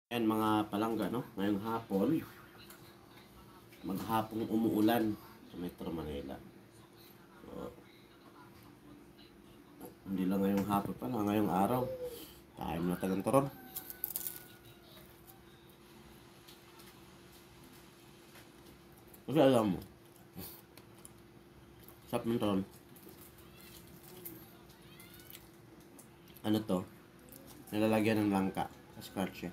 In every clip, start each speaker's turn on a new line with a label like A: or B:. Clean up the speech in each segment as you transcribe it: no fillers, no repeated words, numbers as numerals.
A: Ayan mga palangga, no? Ngayong hapon, maghapong umuulan sa Metro Manila. So, hindi lang ngayong hapon pala, ngayong araw. Tayo na tagantoron. Kasi alam mo, sa Mentron, ano to? Nilalagyan ng langka sa scratch siya.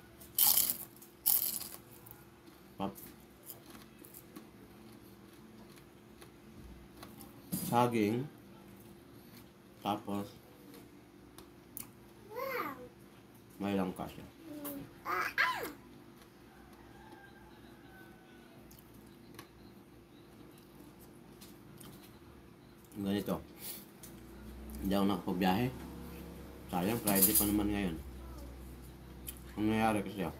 A: Saging, tapos may langka siya. Ganito, hindi ako nakapagbiyahe. Sayang, Friday pa naman ngayon. Ang nangyari kasi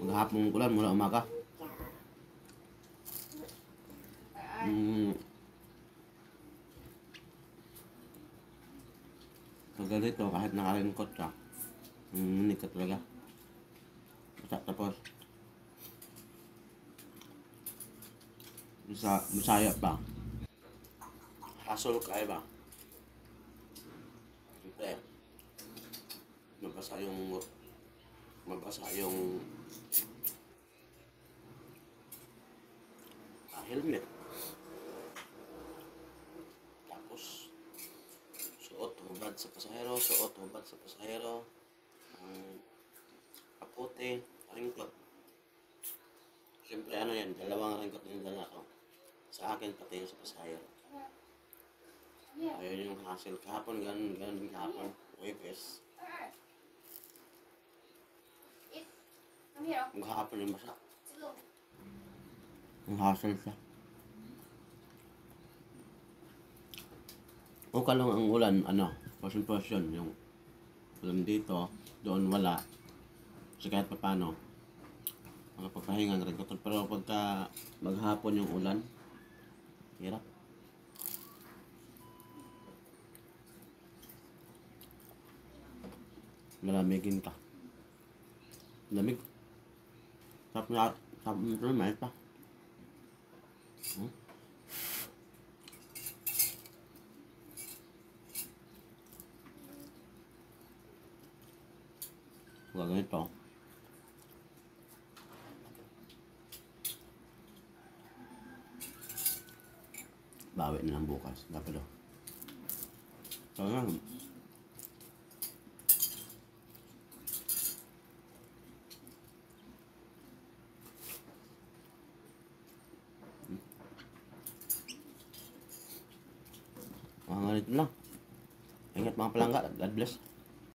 A: maghapong ulan mula umaga. So ganito, kahit nakalingkot ka, ka talaga. Tapos, Bisaya pa. Hasol ka ba? Siyempre, mabasa yung helmet. Tapos, suot hubad sa pasahero, ang kapote, ringkot. Siyempre ano yan, dalawang ringkot yung dala ko. Sa akin pati yung sa pasahero. Ayun yung hassle. Kahapon, ganun kahapon. Webes. Kahapon yung basa. Ang hassle siya. O kalong ang ulan, portion, yung ulan dito, doon wala. Kasi kahit pa paano, mga pagpahinga rin. Pero pagka maghapon yung ulan, hirap. Malamigin ka. Lamig. Sarap na mais pa. Ganito. Bawi na lang bukas. Dapat daw. So nga. Mga ganito lang. Ingat mga palangga. God bless.